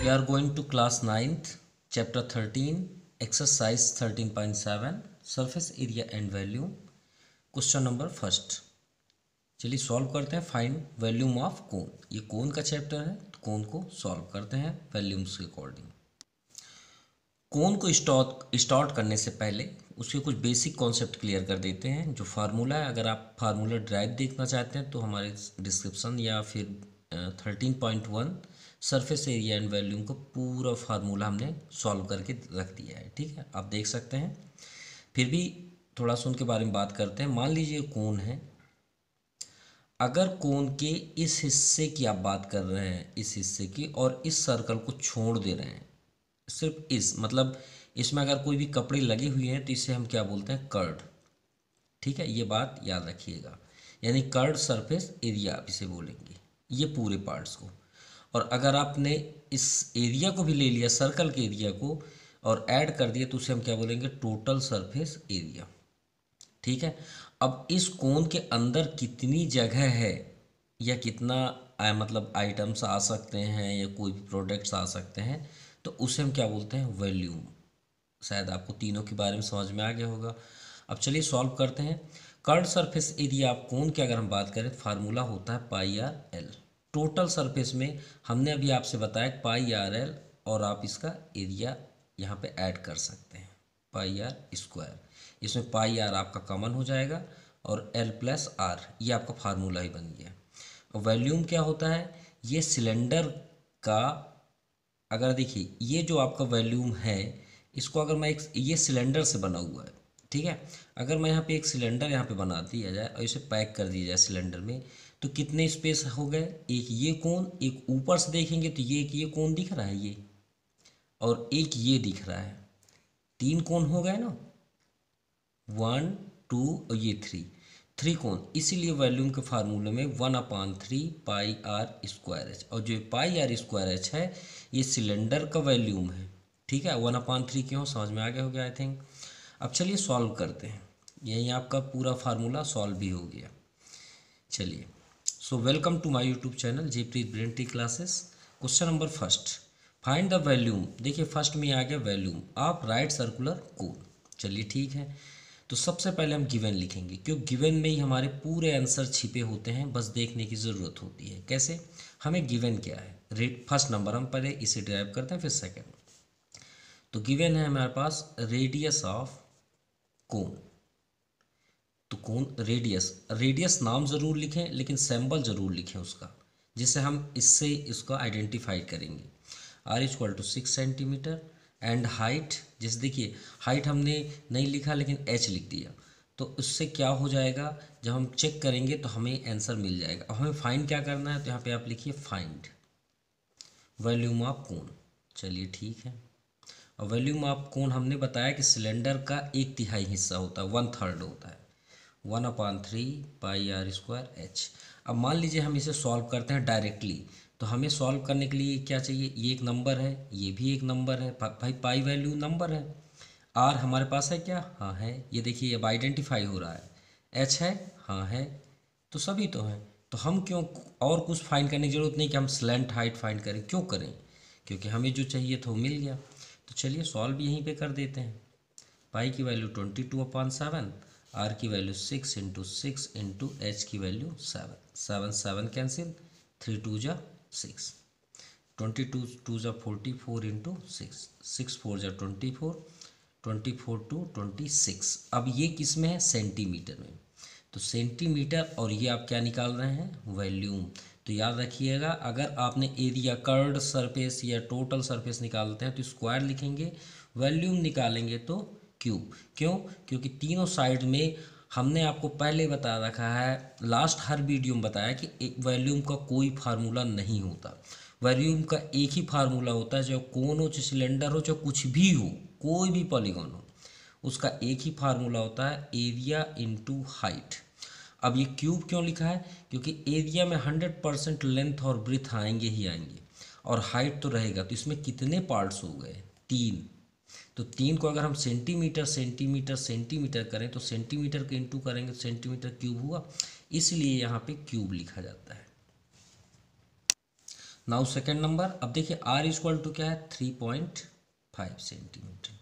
are going to class 9th, chapter 13, exercise 13.7, surface area and volume. Question number first. चलिए solve करते हैं। Find volume of कोन। ये कोन का chapter है, तो कोन को सॉल्व करते हैं वॉल्यूम्स के अकॉर्डिंग। कोन को स्टार्ट करने से पहले उसके कुछ बेसिक कॉन्सेप्ट क्लियर कर देते हैं। जो फार्मूला है, अगर आप फार्मूला ड्राइव देखना चाहते हैं तो हमारे डिस्क्रिप्शन या फिर 13.1 सरफेस एरिया एंड वॉल्यूम को पूरा फार्मूला हमने सॉल्व करके रख दिया है। ठीक है, आप देख सकते हैं। फिर भी थोड़ा सा उनके बारे में बात करते हैं। मान लीजिए कोन है, अगर कोन के इस हिस्से की आप बात कर रहे हैं, इस हिस्से की, और इस सर्कल को छोड़ दे रहे हैं, सिर्फ इस मतलब इसमें अगर कोई भी कपड़े लगे हुए हैं तो इसे हम क्या बोलते हैं, कर्ड। ठीक है, ये बात याद रखिएगा, यानी कर्ड सरफेस एरिया आप इसे बोलेंगे, ये पूरे पार्ट्स को। और अगर आपने इस एरिया को भी ले लिया, सर्कल के एरिया को, और ऐड कर दिया तो उसे हम क्या बोलेंगे, टोटल सरफेस एरिया। ठीक है, अब इस कोन के अंदर कितनी जगह है या कितना मतलब आइटम्स आ सकते हैं या कोई भी प्रोडक्ट्स आ सकते हैं, तो उसे हम क्या बोलते हैं, वॉल्यूम। शायद आपको तीनों के बारे में समझ में आ गया होगा। अब चलिए सॉल्व करते हैं। कर्ड सरफेस एरिया आप कोन की अगर हम बात करें, फार्मूला होता है पाई आर एल। टोटल सरफेस में हमने अभी आपसे बताया पाई आर एल, और आप इसका एरिया यहाँ पे ऐड कर सकते हैं, पाई आर स्क्वायर। इसमें पाई आर आपका कॉमन हो जाएगा और एल प्लस आर, ये आपका फार्मूला ही बन गया। वॉल्यूम क्या होता है, ये सिलेंडर का, अगर देखिए ये जो आपका वॉल्यूम है, इसको अगर मैं ये सिलेंडर से बना हुआ है, ठीक है, अगर मैं यहाँ पे एक सिलेंडर यहाँ पे बना दिया जाए और इसे पैक कर दिया जाए सिलेंडर में, तो कितने स्पेस हो गए, एक ये कोन, एक ऊपर से देखेंगे तो ये कोन दिख रहा है ये, और एक ये दिख रहा है, तीन कोन हो गए ना, 1 2 और ये 3 कोन। इसीलिए वॉल्यूम के फार्मूले में 1/3 पाई आर स्क्वायर एच, और जो पाई आर स्क्वायर एच है ये सिलेंडर का वॉल्यूम है। ठीक है, 1/3 क्यों, समझ में आ गया हो गया आई थिंक। अब चलिए सॉल्व करते हैं। यही आपका पूरा फार्मूला सॉल्व भी हो गया। चलिए, so welcome to my YouTube channel जेप्रीत brain T classes. Question number first, find the volume. देखिए फर्स्ट में आ गया volume of right circular cone. चलिए ठीक है, तो सबसे पहले हम गिवन लिखेंगे, क्योंकि गिवन में ही हमारे पूरे आंसर छिपे होते हैं, बस देखने की ज़रूरत होती है। कैसे, हमें गिवन क्या है, रेट फर्स्ट नंबर, हम पहले इसे ड्राइव करते हैं फिर सेकेंड। तो गिवन है हमारे पास रेडियस ऑफ कोन। तो कोन रेडियस नाम ज़रूर लिखें, लेकिन सिंबल ज़रूर लिखें उसका, जिससे हम इससे इसको आइडेंटिफाई करेंगे। R equal to 6 centimetre and height, जैसे देखिए हाइट हमने नहीं लिखा लेकिन एच लिख दिया, तो उससे क्या हो जाएगा, जब हम चेक करेंगे तो हमें आंसर मिल जाएगा। अब हमें फाइंड क्या करना है, तो यहाँ पे आप लिखिए फाइंड वॉल्यूम ऑफ कोन। चलिए ठीक है, और वॉल्यूम ऑफ कोन हमने बताया कि सिलेंडर का 1/3 हिस्सा होता है, 1/3 होता है, 1/3 पाई आर स्क्वायर एच। अब मान लीजिए हम इसे सॉल्व करते हैं डायरेक्टली, तो हमें सॉल्व करने के लिए क्या चाहिए, ये एक नंबर है, ये भी एक नंबर है, भाई पाई वैल्यू नंबर है, आर हमारे पास है क्या, हाँ है, ये देखिए अब आइडेंटिफाई हो रहा है, एच है, हाँ है, तो सभी तो हैं। तो हम क्यों और कुछ फाइंड करने की ज़रूरत नहीं कि हम स्लैंट हाइट फाइंड करें, क्यों करें, क्योंकि हमें जो चाहिए था वो मिल गया। तो चलिए सॉल्व यहीं पे कर देते हैं। पाई की वैल्यू 22/7, आर की वैल्यू 6 × 6 एच की वैल्यू 7, 7 7 कैंसिल, 3 2 जा 6, 22 2 जा 44 × 6, 6 4 जा 24, 24 2 26। अब ये किस में है, सेंटीमीटर में, तो सेंटीमीटर, और ये आप क्या निकाल रहे हैं, वॉल्यूम। तो याद रखिएगा, अगर आपने एरिया, कर्ड सरफेस या टोटल सरफेस निकालते हैं तो स्क्वायर लिखेंगे, वॉल्यूम निकालेंगे तो क्यूब। क्यों, क्योंकि तीनों साइड में हमने आपको पहले बता रखा है, लास्ट हर वीडियो में बताया कि एक वॉल्यूम का कोई फार्मूला नहीं होता। वॉल्यूम का एक ही फार्मूला होता है, चाहे कोन हो, चाहे सिलेंडर हो, चाहे कुछ भी हो, कोई भी पॉलीगॉन हो, उसका एक ही फार्मूला होता है, एरिया इंटू हाइट। अब ये क्यूब क्यों लिखा है, क्योंकि एरिया में 100% लेंथ और ब्रेथ आएंगे ही आएंगे, और हाइट तो रहेगा, तो इसमें कितने पार्ट्स हो गए, 3। तो 3 को अगर हम सेंटीमीटर सेंटीमीटर सेंटीमीटर करें तो सेंटीमीटर के इंटू करेंगे तो सेंटीमीटर क्यूब हुआ, इसलिए यहाँ पे क्यूब लिखा जाता है। नाउ सेकेंड नंबर, अब देखिए आर इक्वल टू क्या है 3.5 सेंटीमीटर।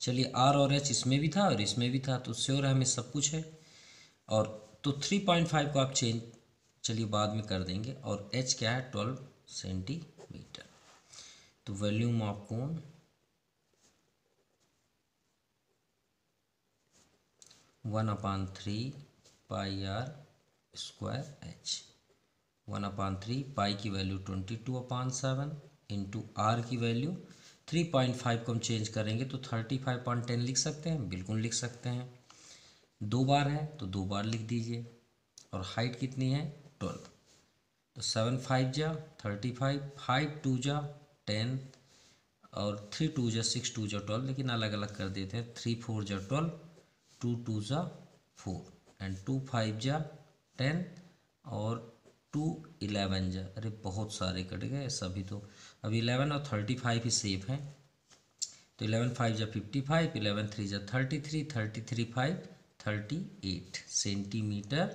चलिए आर और एच इसमें भी था और इसमें भी था, तो श्योर है हमें सब कुछ है। और तो 3.5 को आप चेंज चलिए बाद में कर देंगे, और एच क्या है 12 सेंटीमीटर। तो volume of cone 1/3 pi are square h. 1/3 pi की वैल्यू 22/7 इंटू आर की वैल्यू 3.5 को हम चेंज करेंगे तो 35/10 लिख सकते हैं, बिल्कुल लिख सकते हैं। 2 बार है तो 2 बार लिख दीजिए। और हाइट कितनी है 12, तो 7 5 जा 35, 5 2 जा 10 और 3 2 जा 6 2 जा 12, लेकिन अलग अलग कर देते हैं। 3 4 जा 12, 2 2 जा 4 एंड 2 5 जा 10 और 2 11 जा, अरे बहुत सारे कट गए सभी। तो अभी 11 और 35 ही सेफ हैं। तो 11 5 जा 55, 11 3 जा 33, 33 5 38 सेंटीमीटर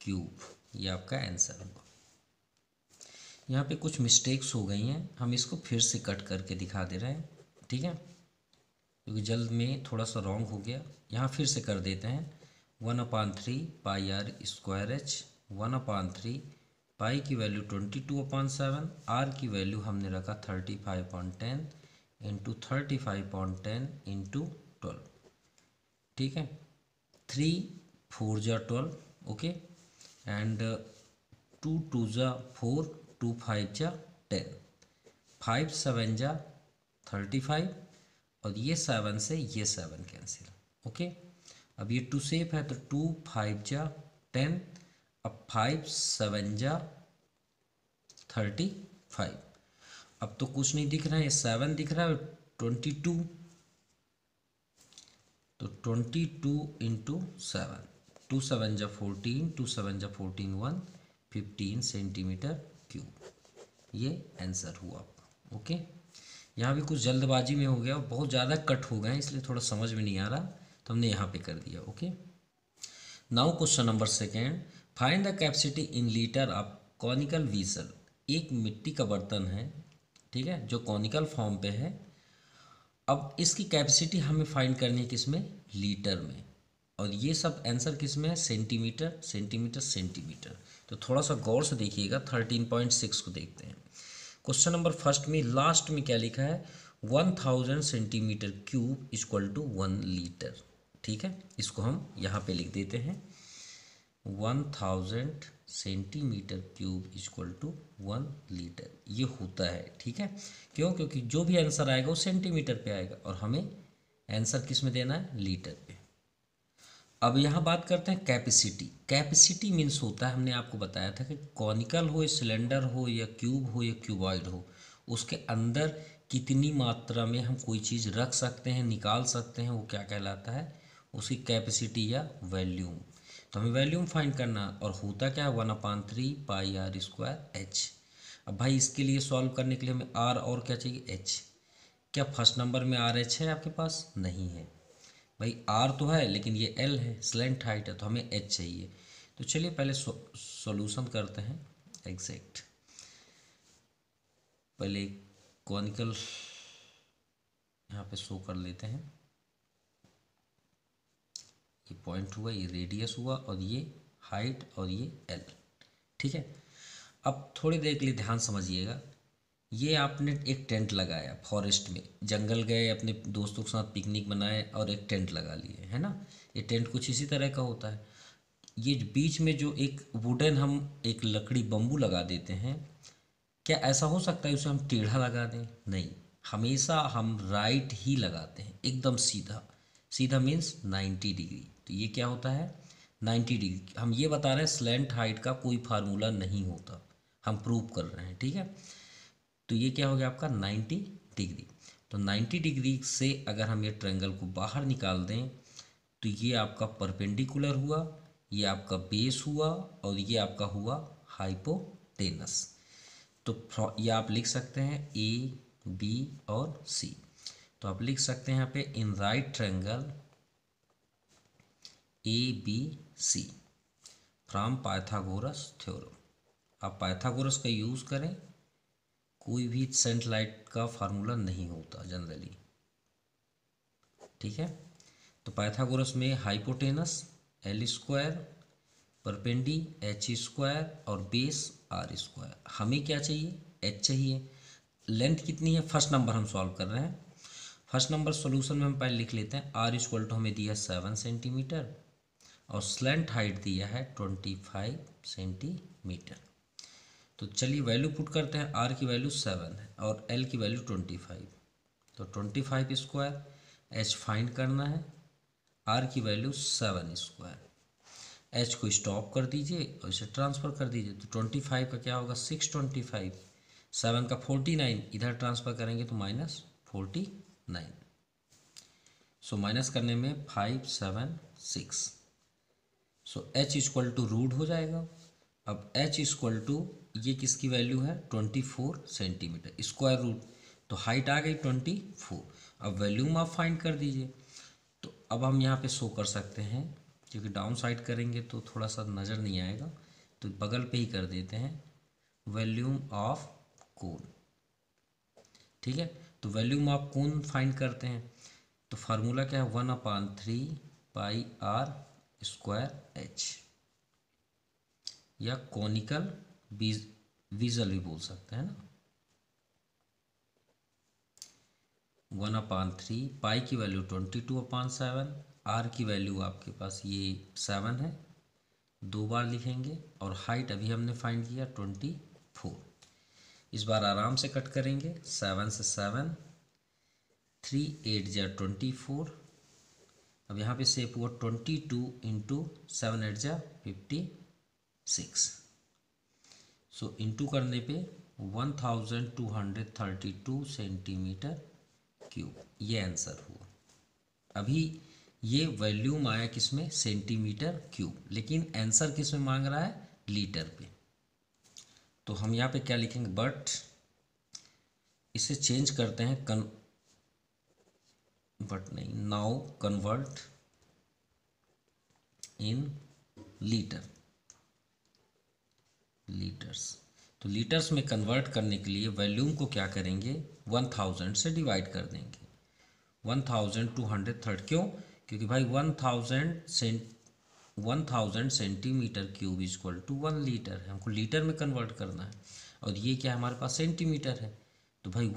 क्यूब। ये आपका आंसर होगा। यहाँ पे कुछ मिस्टेक्स हो गई हैं, हम इसको फिर से कट करके दिखा दे रहे हैं, ठीक है, क्योंकि जल्द में थोड़ा सा रॉन्ग हो गया। यहाँ फिर से कर देते हैं। 1/3 pi are square h, 1/3 pi की वैल्यू 22/7, आर की वैल्यू हमने रखा 35/10 इंटू 35/10 इंटू 12, ठीक है। 3 4 जा 12, ओके, एंड 2 2 जा 4, 2 5 जा 10, 5 7 जा 35 और ये 7 से ये 7 कैंसिल, ओके। अब ये 2 सेफ है तो 2 5 जा 10, अब 5 7 जा 35। अब तो कुछ नहीं दिख रहा है, 7 दिख रहा है 22, तो 22 इंटू 7, 2 7 जा 14, 2 7 जा 14 1 15 सेंटीमीटर क्यूब। ये आंसर हुआ आपका, ओके। यहाँ भी कुछ जल्दबाजी में हो गया, बहुत ज़्यादा कट हो गए इसलिए थोड़ा समझ में नहीं आ रहा, तो हमने यहाँ पे कर दिया, okay. Now question number second, find the capacity in litre of conical vessel. एक मिट्टी का बर्तन है, ठीक है, जो कॉनिकल फॉर्म पे है। अब इसकी कैपेसिटी हमें फाइंड करनी है किसमें, लीटर में, और ये सब आंसर किस में है, सेंटीमीटर सेंटीमीटर सेंटीमीटर। तो थोड़ा सा गौर से देखिएगा। 13.6 को देखते हैं। क्वेश्चन नंबर फर्स्ट में लास्ट में क्या लिखा है, 1000 centimetre cube equal to 1 litre, ठीक है। इसको हम यहाँ पे लिख देते हैं 1000 centimetre cube equal to 1 litre, ये होता है, ठीक है। क्यों, क्योंकि जो भी आंसर आएगा वो सेंटीमीटर पे आएगा और हमें आंसर किस में देना है, लीटर पे। अब यहाँ बात करते हैं कैपेसिटी। कैपेसिटी मीन्स होता है, हमने आपको बताया था कि कॉनिकल हो, सिलेंडर हो या क्यूब हो या क्यूबॉइड हो, उसके अंदर कितनी मात्रा में हम कोई चीज़ रख सकते हैं, निकाल सकते हैं, वो क्या कहलाता है, उसकी कैपेसिटी या वॉल्यूम। तो हमें वॉल्यूम फाइंड करना, और होता क्या है 1/3 पाई आर स्क्वायर एच। अब भाई इसके लिए सॉल्व करने के लिए हमें आर और क्या चाहिए, एच। क्या फर्स्ट नंबर में आर एच है आपके पास, नहीं है भाई। आर तो है लेकिन ये एल है, स्लेंट हाइट है, तो हमें एच चाहिए। तो चलिए पहले सॉल्यूशन करते हैं एग्जैक्ट। पहले कॉनिकल यहाँ पे शो कर लेते हैं। ये पॉइंट हुआ, ये रेडियस हुआ, और ये हाइट और ये एल, ठीक है। अब थोड़ी देर के लिए ध्यान समझिएगा। ये आपने एक टेंट लगाया फॉरेस्ट में, जंगल गए, अपने दोस्तों के साथ पिकनिक बनाए और एक टेंट लगा लिए, है ना। ये टेंट कुछ इसी तरह का होता है। ये बीच में जो एक वुडन हम एक लकड़ी बम्बू लगा देते हैं, क्या ऐसा हो सकता है उसे हम टेढ़ा लगा दें, नहीं, हमेशा हम राइट ही लगाते हैं, एकदम सीधा। सीधा मीन्स 90 डिग्री। तो ये क्या होता है 90 डिग्री। हम ये बता रहे हैं स्लैंट हाइट का कोई फार्मूला नहीं होता, हम प्रूव कर रहे हैं, ठीक है। तो ये क्या हो गया आपका 90 डिग्री। तो 90 डिग्री से अगर हम ये ट्रायंगल को बाहर निकाल दें तो ये आपका परपेंडिकुलर हुआ, ये आपका बेस हुआ, और ये आपका हुआ हाइपोटेनस। तो ये आप लिख सकते हैं ए बी और सी। तो आप लिख सकते हैं यहाँ पे in right triangle A B C from Pythagoras theorem. आप पाइथागोरस का यूज़ करें कोई भी सेंट लाइट का फार्मूला नहीं होता जनरली, ठीक है। तो पाइथागोरस में hypotenuse L square, perpendicular H square और बेस आर स्क्वायर। हमें क्या चाहिए, एच चाहिए। लेंथ कितनी है, फर्स्ट नंबर हम सॉल्व कर रहे हैं। फर्स्ट नंबर सॉल्यूशन में हम पहले लिख लेते हैं, आर इक्वल टू हमें दिया है 7 सेंटीमीटर और स्लैंट हाइट दिया है 25 सेंटीमीटर। तो चलिए वैल्यू पुट करते हैं, आर की वैल्यू 7 है और एल की वैल्यू 25, तो 25 स्क्वायर, एच फाइंड करना है, आर की वैल्यू 7 स्क्वायर। एच को स्टॉप कर दीजिए और इसे ट्रांसफ़र कर दीजिए, तो 25 का क्या होगा 625, 7 का 49, इधर ट्रांसफ़र करेंगे तो -49, सो माइनस करने में 5 7 6, so h equal to root हो जाएगा। अब एच इक्वल टू ये किसकी वैल्यू है 24 सेंटीमीटर, स्क्वायर रूट, तो हाइट आ गई 24। अब वैल्यूम आप फाइंड कर दीजिए। तो अब हम यहाँ पे शो कर सकते हैं, क्योंकि डाउन साइड करेंगे तो थोड़ा सा नज़र नहीं आएगा, तो बगल पे ही कर देते हैं वॉल्यूम ऑफ कोन, ठीक है। तो वॉल्यूम ऑफ कोन फाइंड करते हैं, तो फार्मूला क्या है 1/3 पाई आर स्क्वायर एच, या कॉनिकल विजल भी बोल सकते हैं ना। 1/3, पाई की वैल्यू 22/7, आर की वैल्यू आपके पास ये 7 है, 2 बार लिखेंगे, और हाइट अभी हमने फाइंड किया 24। इस बार आराम से कट करेंगे, 7 से 7, 3 8 जा 24। अब यहाँ पे सेप हुआ 22 इंटू 7 8 जा 56, सो इंटू करने पे 1232 सेंटीमीटर क्यूब, ये आंसर हुआ। अभी ये वॉल्यूम आया किसमें, सेंटीमीटर क्यूब, लेकिन आंसर किस में मांग रहा है, लीटर पे। तो हम यहाँ पे क्या लिखेंगे, बट इसे चेंज करते हैं, बट नहीं, नाउ कन्वर्ट इन लीटर्स। तो लीटर्स में कन्वर्ट करने के लिए वॉल्यूम को क्या करेंगे, 1000 से डिवाइड कर देंगे। 1230, क्यों, क्योंकि भाई 1000 centimetre cube equal to 1 litre है, हमको लीटर में कन्वर्ट करना है, और ये क्या हमारे पास सेंटीमीटर है। तो भाई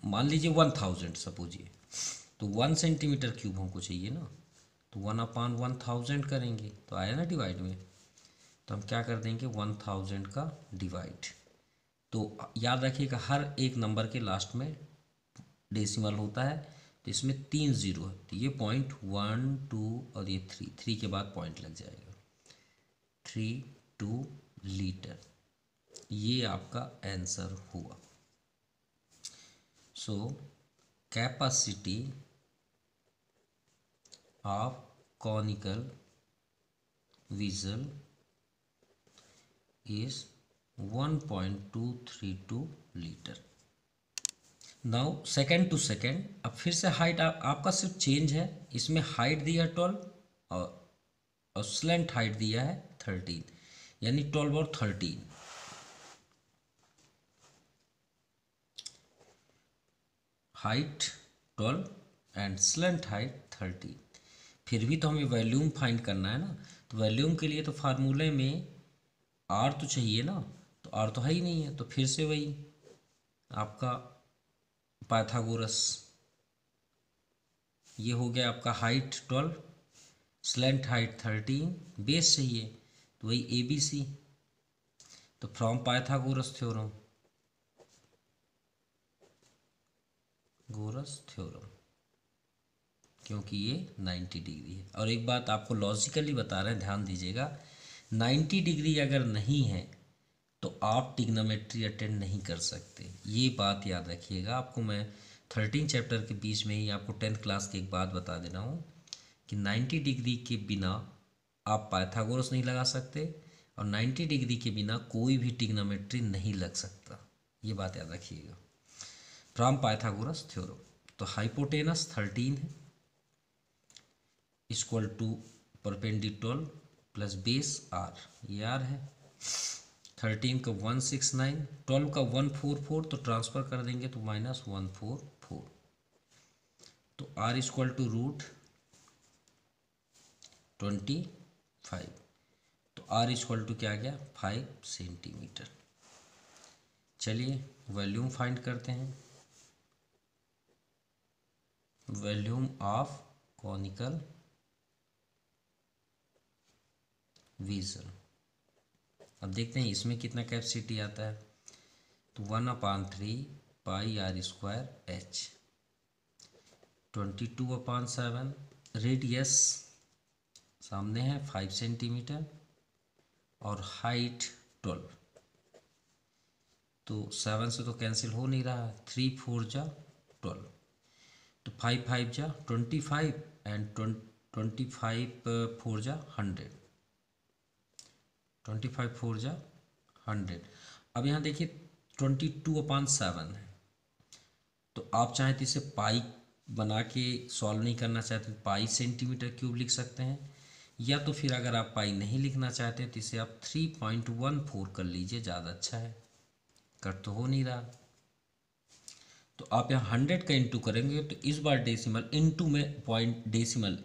मान लीजिए 1000 सपोजिए, तो 1 सेंटीमीटर क्यूब हमको चाहिए ना, तो 1/1000 करेंगे, तो आया ना डिवाइड में। तो हम क्या कर देंगे 1000 का डिवाइड, तो याद रखिएगा हर एक नंबर के लास्ट में डेसिमल होता है, तो इसमें 3 0 है, तो ये पॉइंट 1 2 और ये 3 के बाद पॉइंट लग जाएगा, 32 लीटर, ये आपका आंसर हुआ। So capacity of conical vessel is 1.232 लीटर। नाउ सेकेंड टू सेकेंड, अब फिर से हाइट आपका सिर्फ चेंज है, इसमें हाइट दिया 12 और स्लैंट हाइट दिया है 13, यानी 12 और 13। Height 12 and slant height 13। फिर भी तो हमें वॉल्यूम फाइंड करना है ना, तो वॉल्यूम के लिए तो फार्मूले में आर तो चाहिए ना, तो आर तो है ही नहीं है, तो फिर से वही आपका पाइथागोरस, ये हो गया आपका हाइट 12, स्लैंट हाइट 13, बेस चाहिए, तो वही ए बी सी, तो फ्रॉम पाइथागोरस थ्योरम, क्योंकि ये 90 डिग्री है। और एक बात आपको लॉजिकली बता रहे हैं, ध्यान दीजिएगा, 90 डिग्री अगर नहीं है तो आप टिग्नोमेट्री अटेंड नहीं कर सकते, ये बात याद रखिएगा। आपको मैं 13 चैप्टर के बीच में ही आपको 10th क्लास की एक बात बता दे रहा हूँ कि 90 डिग्री के बिना आप पाइथागोरस नहीं लगा सकते, और 90 डिग्री के बिना कोई भी टिग्नोमेट्री नहीं लग सकता, ये बात याद रखिएगा। फ्रॉम पाइथागोरस थ्योरम, तो हाइपोटेनस 13 है, equal to perpendicular plus base r, ये आर है, 13 का 169, 12 का 144, तो ट्रांसफ़र कर देंगे तो -144। तो r इक्वल टू √25, तो r इक्वल टू क्या आ गया 5 सेंटीमीटर। चलिए वॉल्यूम फाइंड करते हैं। Volume of conical वीजल। अब देखते हैं इसमें कितना कैपेसिटी आता है। तो 1/3 pi r square h, 22/7। Radius सामने है 5 सेंटीमीटर और हाइट 12। तो 7 से तो कैंसिल हो नहीं रहा, 3 4 जा 12, तो 5 5 जा 25 एंड 25 4 जा 100, 25 4 जा 100। अब यहाँ देखिए 22/7 है, तो आप चाहें तो इसे पाई बना के सॉल्व नहीं करना चाहते, पाई सेंटीमीटर क्यूब लिख सकते हैं, या तो फिर अगर आप पाई नहीं लिखना चाहते तो इसे आप 3.14 कर लीजिए, ज़्यादा अच्छा है। कट तो हो नहीं रहा। तो आप यहाँ 100 का इंटू करेंगे तो इस बार डेसिमल इंटू में पॉइंट, डेसिमल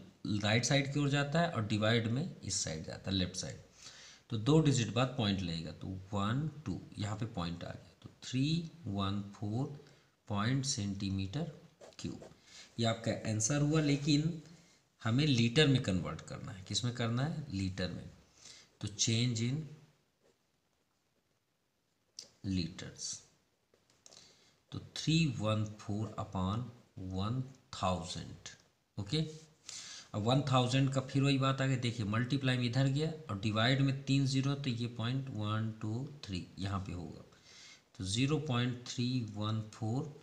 राइट साइड की ओर जाता है और डिवाइड में इस साइड जाता है, लेफ्ट साइड। तो 2 डिजिट बाद पॉइंट लगेगा, तो 1 2 यहाँ पे पॉइंट आ गया, तो 314 पॉइंट सेंटीमीटर क्यूब। ये आपका आंसर हुआ, लेकिन हमें लीटर में कन्वर्ट करना है। किस में करना है? लीटर में। तो चेंज इन लीटर्स, तो 314/1000। ओके, अब 1000 का फिर वही बात आ गई, देखिए मल्टीप्लाई में इधर गया और डिवाइड में 3 0, तो ये पॉइंट 1 2 3 यहाँ पे होगा, तो 0.314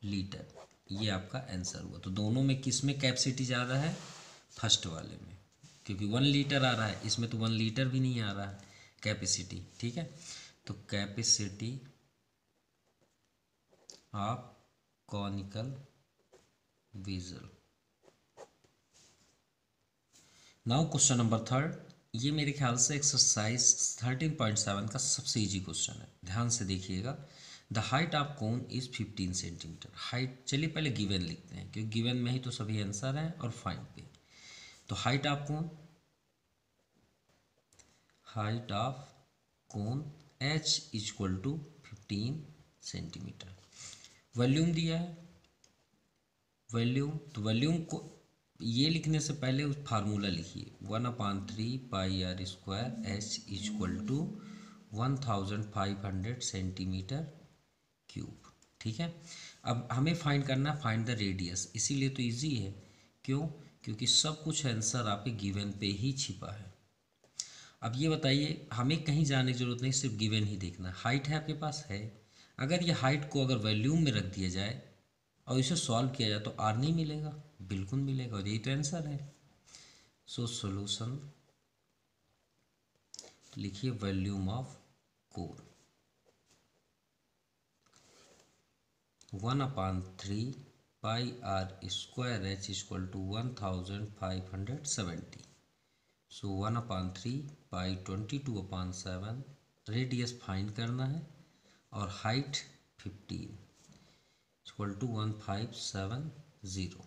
लीटर। ये आपका आंसर हुआ। तो दोनों में किस में कैपेसिटी ज़्यादा है? फर्स्ट वाले में, क्योंकि 1 लीटर आ रहा है, इसमें तो 1 लीटर भी नहीं आ रहा है कैपेसिटी। ठीक है, तो capacity of conical वीजल। Now question number 3, ये मेरे ख्याल से एक्सरसाइज 13.7 का सबसे इजी क्वेश्चन है, ध्यान से देखिएगा। The height of cone is 15 centimetre. Height, चलिए पहले गिवन लिखते हैं, क्योंकि गिवन में ही तो सभी आंसर हैं और फाइंड पे। तो height of cone, height of cone h equal to 15 centimetre. Volume दिया है, वॉल्यूम, तो वॉल्यूम को ये लिखने से पहले उस फार्मूला लिखिए, 1/3 pi r square h equal to 1500 centimetre cube. ठीक है, अब हमें फाइंड करना, फाइंड द रेडियस। इसीलिए तो इजी है, क्यों? क्योंकि सब कुछ आंसर आपके गिवन पे ही छिपा है। अब ये बताइए, हमें कहीं जाने की जरूरत नहीं, सिर्फ गिवन ही देखना। हाइट है आपके पास है, अगर ये हाइट को अगर वॉल्यूम में रख दिया जाए और इसे सॉल्व किया जाए तो आर नहीं मिलेगा? बिल्कुल मिलेगा, और यही तो आंसर है। सो सॉल्यूशन लिखिए, volume of cone 1/3 pi r square h equal to 1570। So 1/3 pi 22/7, radius find करना है और हाइट 15 इक्वल टू 1570।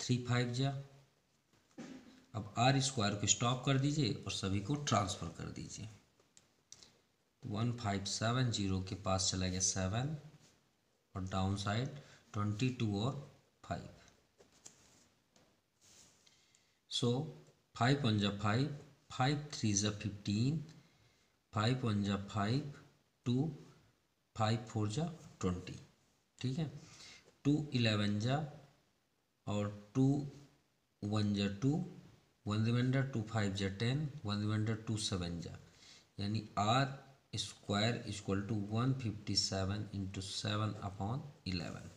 3 5 जा, अब r स्क्वायर को स्टॉप कर दीजिए और सभी को ट्रांसफ़र कर दीजिए। 1570 के पास चला गया 7 और डाउन साइड 22 और 5। सो 5 1 जा 5, 5 3 जा 15, 5 1 जा 5, 2 5 4 जा 20। ठीक है, 2 11 जा और 2 1 जा 2, 1 रिमाइंडर, 2 5 जा 10, 1 रिमाइंडर, 2 7 जा, यानी r square equal to 157 into 7/11।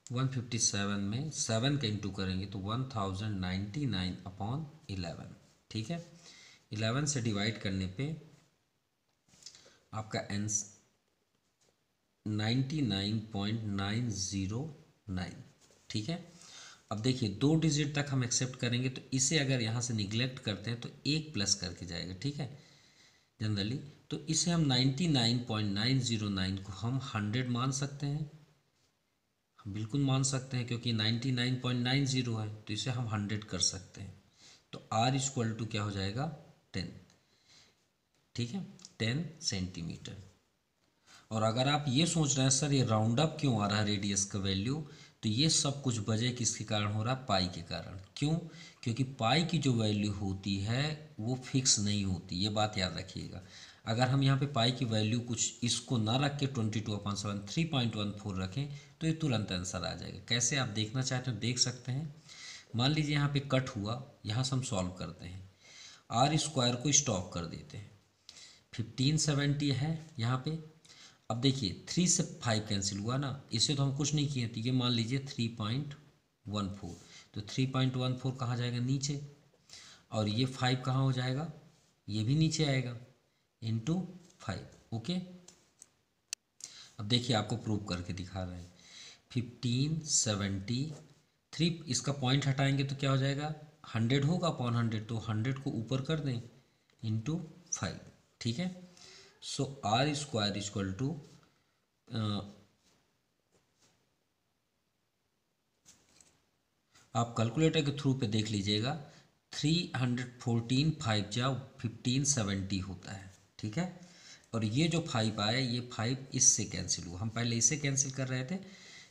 157 में 7 का इंटू करेंगे तो 1099/11। ठीक है, 11 से डिवाइड करने पे आपका आंसर 99.909। ठीक है, अब देखिए 2 डिजिट तक हम एक्सेप्ट करेंगे, तो इसे अगर यहाँ से निगलेक्ट करते हैं तो 1 प्लस करके जाएगा, ठीक है जनरली। तो इसे हम 99.909 को हम 100 मान सकते हैं, हम बिल्कुल मान सकते हैं, क्योंकि 99.90 है तो इसे हम 100 कर सकते हैं। तो R इक्वल टू क्या हो जाएगा 10, ठीक है 10 सेंटीमीटर। और अगर आप ये सोच रहे हैं सर ये राउंड अप क्यों आ रहा है रेडियस का वैल्यू, तो ये सब कुछ वजह किसके कारण हो रहा है, पाई के कारण। क्यों? क्योंकि पाई की जो वैल्यू होती है वो फिक्स नहीं होती, ये बात याद रखिएगा। अगर हम यहाँ पे पाई की वैल्यू कुछ इसको ना रख के 22/7 3.14 रखें तो ये तुरंत आंसर आ जाएगा। कैसे, आप देखना चाहते हो देख सकते हैं। मान लीजिए यहाँ पे कट हुआ, यहाँ से हम सॉल्व करते हैं, आर स्क्वायर को स्टॉप कर देते हैं, 1570 है यहाँ पे। अब देखिए 3 से 5 कैंसिल हुआ ना, इसे तो हम कुछ नहीं किए, तो ये मान लीजिए 3.14, तो 3.14 कहाँ जाएगा नीचे, और ये 5 कहाँ हो जाएगा, ये भी नीचे आएगा, इंटू 5। ओके, अब देखिए आपको प्रूव करके दिखा रहे हैं। 1573, इसका पॉइंट हटाएंगे तो क्या हो जाएगा, 100 होगा अपॉन 100, तो 100 को ऊपर कर दें इंटू 5, ठीक है। सो आर स्क्वायर इक्वल टू आप कैलकुलेटर के थ्रू पे देख लीजिएगा, 314 5 जा 1570 होता है, ठीक है। और ये जो 5 आया, ये 5 इससे कैंसिल हुआ, हम पहले इसे कैंसिल कर रहे थे,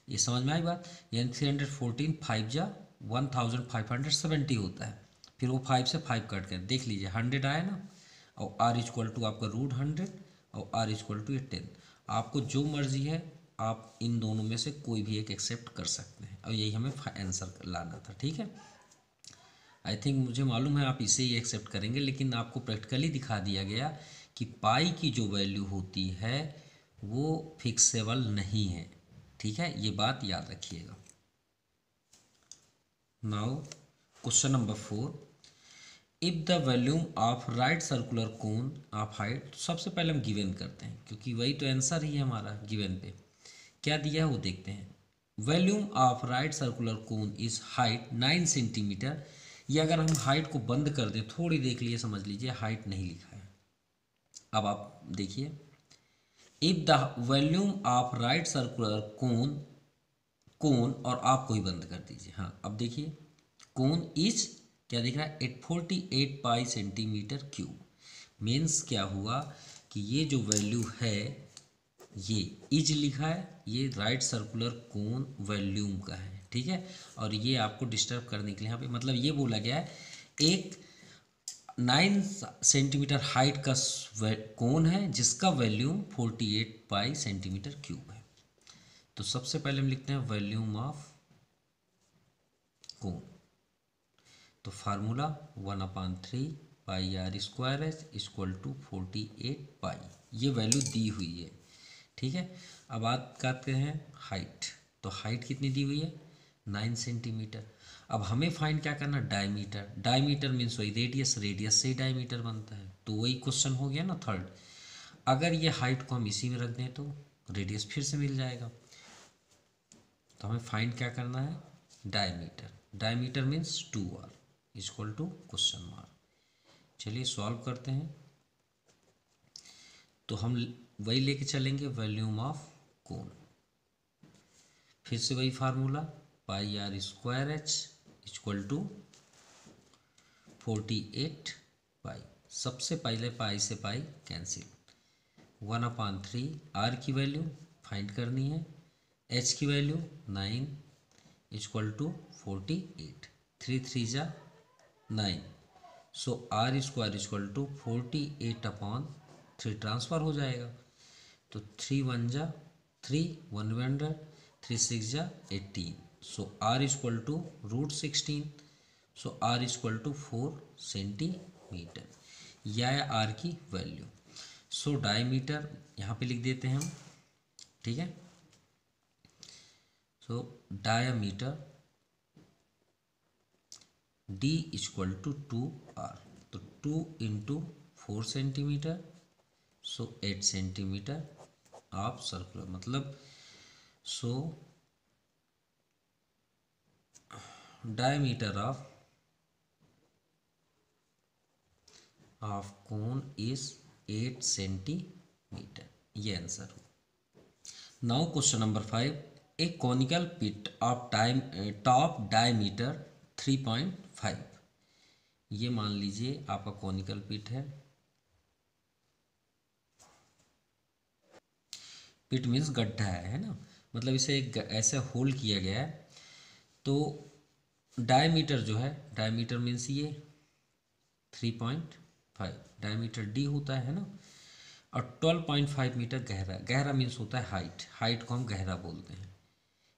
ये समझ में आई बात। यानी 314 5 जा 1570 होता है, फिर वो 5 से 5 कट कर देख लीजिए 100 आया ना, और आर इक्वल टू आपका √100 और आर इक्वल टू 10। आपको जो मर्जी है आप इन दोनों में से कोई भी एक एक्सेप्ट कर सकते हैं, और यही हमें आंसर लाना था, ठीक है। आई थिंक मुझे मालूम है आप इसे ही एक्सेप्ट करेंगे, लेकिन आपको प्रैक्टिकली दिखा दिया गया कि पाई की जो वैल्यू होती है वो फिक्सेबल नहीं है, ठीक है, ये बात याद रखिएगा। Now question number 4, if the volume of right circular cone of height, सबसे पहले हम गिवन करते हैं क्योंकि वही तो आंसर ही है हमारा, गिवन पे क्या दिया है वो देखते हैं। Volume of right circular cone is height 9 centimetre. ये अगर हम हाइट को बंद कर दें, थोड़ी देख लिए समझ लीजिए हाइट नहीं लिखा है। अब आप देखिए, if the volume of right circular cone, cone और आप को ही बंद कर दीजिए, हाँ अब देखिए कोन इज क्या दिख रहा है 848 पाई सेंटीमीटर क्यूब। मीन्स क्या हुआ कि ये जो वैल्यू है, ये इज लिखा है, ये राइट सर्कुलर कोन वॉल्यूम का है, ठीक है। और ये आपको डिस्टर्ब करने के लिए यहाँ पे मतलब ये बोला गया है, एक 9 सेंटीमीटर हाइट का कोन है जिसका वॉल्यूम 48 पाई सेंटीमीटर क्यूब है। तो सबसे पहले हम लिखते हैं वॉल्यूम ऑफ कोन, तो formula 1/3 pi are square H equal to 48 pi, ये वैल्यू दी हुई है, ठीक है। अब बात करते हैं हाइट, तो हाइट कितनी दी हुई है 9 सेंटीमीटर। अब हमें फाइंड क्या करना, डायमीटर, डायमीटर मीन्स वही रेडियस, रेडियस से ही डायमीटर बनता है, तो वही क्वेश्चन हो गया ना थर्ड। अगर ये हाइट को हम इसी में रख दें तो रेडियस फिर से मिल जाएगा, तो हमें फाइंड क्या करना है diameter, diameter means 2r equal to question mark. चलिए सॉल्व करते हैं, तो हम वही लेके चलेंगे वॉल्यूम ऑफ कोन, फिर से वही formula pi are square H equal to 48 pi. सबसे पहले पाई से पाई कैंसिल, 1/3 आर की वैल्यू फाइंड करनी है, एच की वैल्यू 9 इक्वल टू 48, 3 3 जा 9, so R square equal to 48/3 transfer हो जाएगा, तो 3 1 जा 3, 1 100, 3 6 जा 18, so R equal to √16, so R equal to 4 centimetre, यह है आर की वैल्यू। सो डायमीटर यहाँ पे लिख देते हैं हम, ठीक है। So diameter d equal to 2r, तो 2 into 4 centimetre, so 8 centimetre of circular, मतलब so diameter of cone is 8 centimetre, ये आंसर हो। Now question number 5, a conical pit of top diameter 3.5, ये मान लीजिए आपका कॉनिकल पिट है। पिट मीन्स गड्ढा है ना, मतलब इसे एक ऐसे होल किया गया है। तो डायमीटर जो है, डायमीटर मीन्स ये 3.5 डायमीटर डी होता है ना, और 12.5 मीटर गहरा, गहरा मीन्स होता है हाइट, हाइट को हम गहरा बोलते हैं।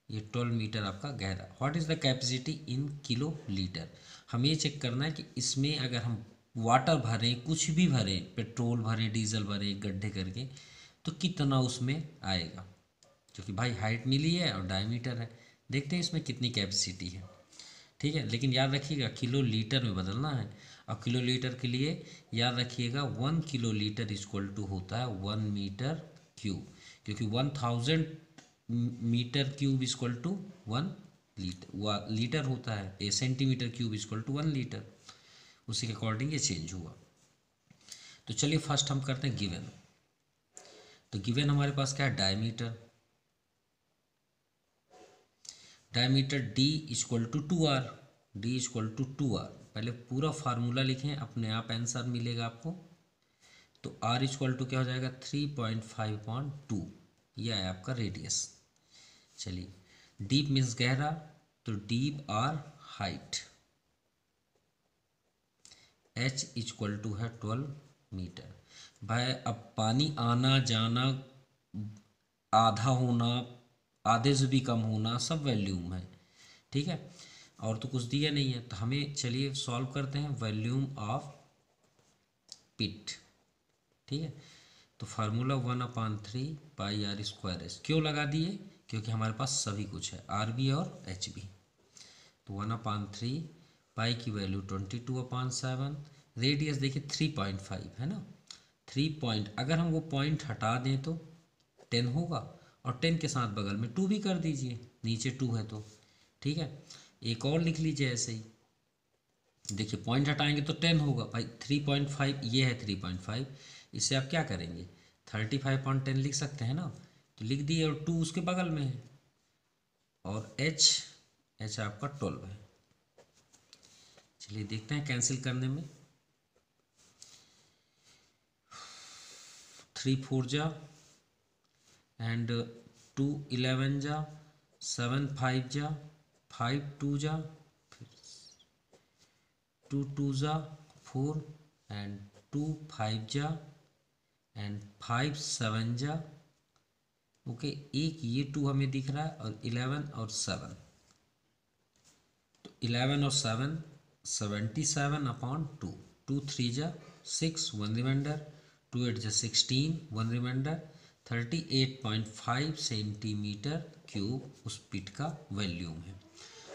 ये 12 मीटर आपका गहरा। What is the capacity in kilo litre, हमें ये चेक करना है कि इसमें अगर हम वाटर भरें, कुछ भी भरें, पेट्रोल भरें, डीजल भरें, गड्ढे करके, तो कितना उसमें आएगा, क्योंकि भाई हाइट मिली है और डायमीटर है। देखते हैं इसमें कितनी कैपेसिटी है। ठीक है, लेकिन याद रखिएगा किलो लीटर में बदलना है। और किलो लीटर के लिए याद रखिएगा 1 किलो लीटर इक्वल टू होता है 1 मीटर क्यूब, क्योंकि 1000 metre cube equal to 1 litre, litre होता है, a centimetre cube equal to 1 litre, उसी के अकॉर्डिंग ये चेंज हुआ। तो चलिए फर्स्ट हम करते हैं गिवन। तो गिवन हमारे पास क्या है, diameter, diameter D equal to 2r, D equal to 2r, पहले पूरा फार्मूला लिखें, अपने आप आंसर मिलेगा आपको। तो r इक्वल टू क्या हो जाएगा 3.5/2, यह है आपका रेडियस। चलिए डीप मीन्स गहरा, तो deep or height, h equal to है 12 मीटर। भाई अब पानी आना जाना, आधा होना, आधे से भी कम होना, सब वॉल्यूम है। ठीक है, और तो कुछ दिया नहीं है, तो हमें चलिए सॉल्व करते हैं वॉल्यूम ऑफ पिट। ठीक है, तो फार्मूला 1/3πr², क्यों लगा दिए, क्योंकि हमारे पास सभी कुछ है, आर बी और एच बी। तो 1/3, पाई की वैल्यू 22/7, रेडियस देखिए 3.5 है ना, 3 पॉइंट, अगर हम वो पॉइंट हटा दें तो 10 होगा, और 10 के साथ बगल में 2 भी कर दीजिए, नीचे 2 है तो। ठीक है, एक और लिख लीजिए ऐसे ही, देखिए पॉइंट हटाएंगे तो 10 होगा भाई, 3.5 ये है 3.5, इससे आप क्या करेंगे 35/10 लिख सकते हैं ना, तो लिख दिए, और 2 उसके बगल में है, और एच आपका 12 है। चलिए देखते हैं कैंसिल करने में, 3 4 जा एंड 2 11 जा, 7 5 जा, 5 2 जा, 2 2 जा 4, एंड 2 5 जा, एंड 5 7 जा। ओके, एक ये 2 हमें दिख रहा है, और 11 और 7, तो 11 और 7 77/2, 2 3 जा 6, 1 रिमाइंडर, 2 8 जा 16, 1 रिमाइंडर, 38.5 सेंटीमीटर क्यूब उस पिट का वॉल्यूम है।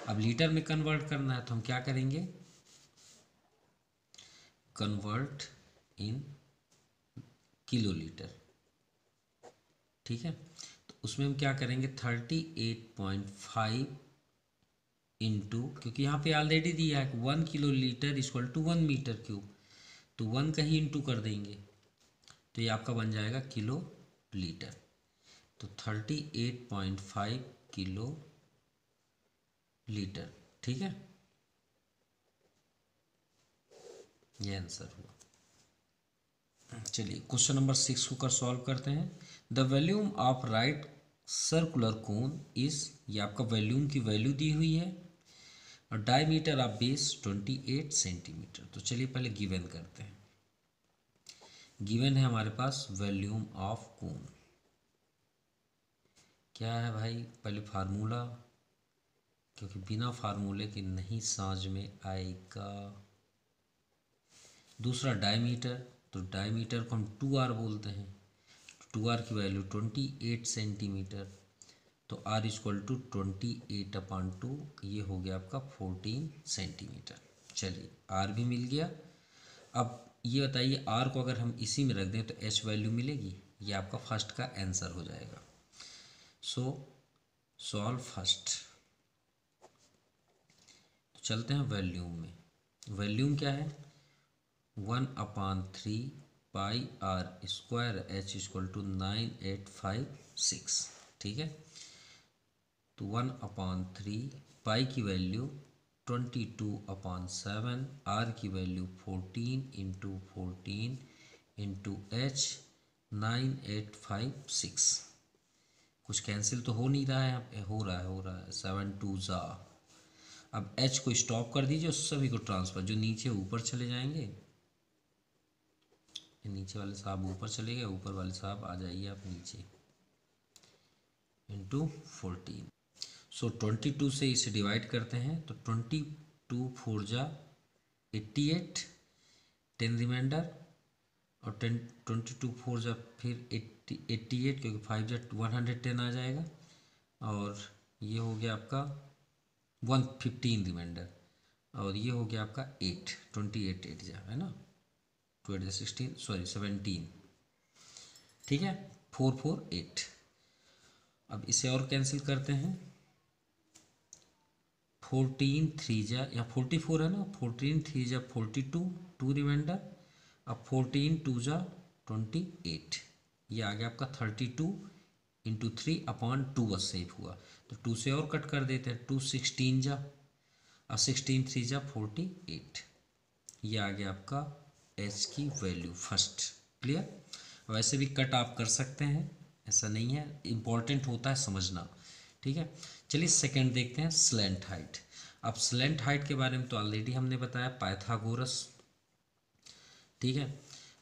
अब लीटर में कन्वर्ट करना है, तो हम क्या करेंगे, कन्वर्ट इन किलो लीटर। ठीक है, तो उसमें हम क्या करेंगे 38.5 इंटू, क्योंकि यहाँ पे ऑलरेडी दिया है 1 kilo litre equal to 1 metre cube, तो 1 का ही इंटू कर देंगे, तो ये आपका बन जाएगा किलो लीटर। तो 38.5 किलो लीटर। ठीक है, ये आंसर हुआ। चलिए क्वेश्चन नंबर 6 को कर सॉल्व करते हैं। The volume of right circular cone is, ये आपका वॉल्यूम की वैल्यू दी हुई है, और डायमीटर ऑफ बेस 28 सेंटीमीटर। तो चलिए पहले गिवन करते हैं। गिवन है हमारे पास वॉल्यूम ऑफ कोन, क्या है भाई, पहले फार्मूला, क्योंकि बिना फार्मूले के नहीं समझ में आएगा। दूसरा डायमीटर, तो डायमीटर को हम 2r बोलते हैं, 2r की वैल्यू 28 सेंटीमीटर, तो r इक्वल टू 28/2, ये हो गया आपका 14 सेंटीमीटर। चलिए r भी मिल गया। अब ये बताइए r को अगर हम इसी में रख दें तो h वैल्यू मिलेगी, ये आपका फर्स्ट का आंसर हो जाएगा। So solve first. चलते हैं वॉल्यूम में। वॉल्यूम क्या है? 1/3 pi are square H equal to 9856। ठीक है, तो 1/3 पाई की वैल्यू 22/7, आर की वैल्यू 14 इंटू एच 9856। कुछ कैंसिल तो हो नहीं रहा है, यहाँ पे हो रहा है 7 2 ज़ा। अब एच को स्टॉप कर दीजिए, उस सभी को ट्रांसफर, जो नीचे ऊपर चले जाएंगे, नीचे वाले साहब ऊपर चले गए, ऊपर वाले साहब आ जाइए आप नीचे, इंटू 14। सो 22 से इसे डिवाइड करते हैं तो 22 4 जा 88, 10 रिमाइंडर, और 22 4 जा फिर 88, क्योंकि 5 जा 110 आ जाएगा, और ये हो गया आपका 115 रिमाइंडर, और ये हो गया आपका 8, 28 8 जा, है ना, 2 8 16, सॉरी 17। ठीक है, 4 4 8। अब इसे और कैंसिल करते हैं, 14 3 जा, या 44 है ना, 14 3 जा 42, 2 रिमाइंडर, अब 14 2 जा 28, ये आ गया आपका 32 इंटू 3/2 बस सेव हुआ। तो 2 से और कट कर देते हैं, 2 16 जा, अब 16 3 जा 48, ये आ गया आपका एच की वैल्यू फर्स्ट। क्लियर? वैसे भी कट आप कर सकते हैं, ऐसा नहीं है, इम्पॉर्टेंट होता है समझना। ठीक है, चलिए सेकंड देखते हैं, स्लैंट हाइट। अब स्लैंट हाइट के बारे में तो ऑलरेडी हमने बताया, पाइथागोरस। ठीक है,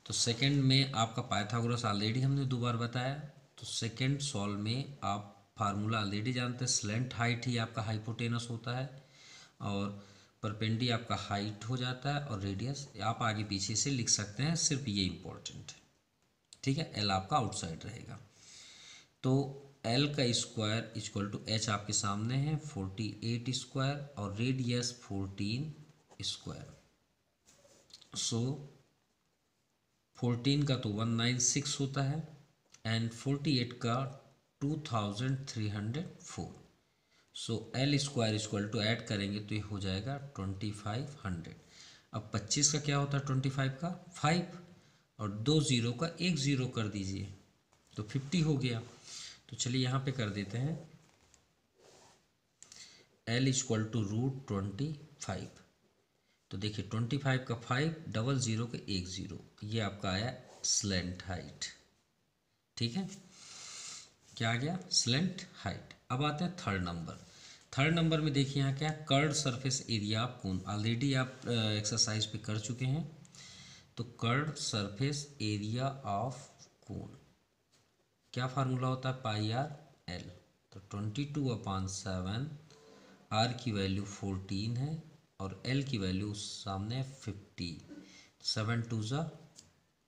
तो सेकंड में आपका पाइथागोरस ऑलरेडी हमने 2 बार बताया, तो सेकंड सॉल्व में आप फार्मूला ऑलरेडी जानते हैं, स्लैंट हाइट ही आपका हाइपोटेनस होता है, और परपेंडी आपका हाइट हो जाता है, और रेडियस आप आगे पीछे से लिख सकते हैं, सिर्फ ये इम्पोर्टेंट है। ठीक है, एल आपका आउटसाइड रहेगा, तो एल का स्क्वायर इक्वल टू एच आपके सामने है 48 स्क्वायर, और रेडियस 14 स्क्वायर। सो 14 का तो 196 होता है, एंड 48 का 2304। सो L square equal to add करेंगे तो ये हो जाएगा 2500। अब 25 का क्या होता है, 25 का 5, और 2 0 का 1 0 कर दीजिए तो 50 हो गया। तो चलिए यहाँ पे कर देते हैं L इक्वल टू √25। तो देखिए 25 का 5, 00 का 1 0, ये आपका आया स्लैंट हाइट। ठीक है, क्या आ गया, स्लैंट हाइट। अब आते हैं थर्ड नंबर। थर्ड नंबर में देखिए यहाँ क्या, curd surface area of cone, already आप एक्सरसाइज पे कर चुके हैं। तो कर्ड सरफेस एरिया ऑफ कोन क्या फार्मूला होता है, पाई आर एल। तो 22/7, आर की वैल्यू 14 है, और एल की वैल्यू सामने 50। 7 2 ज़ा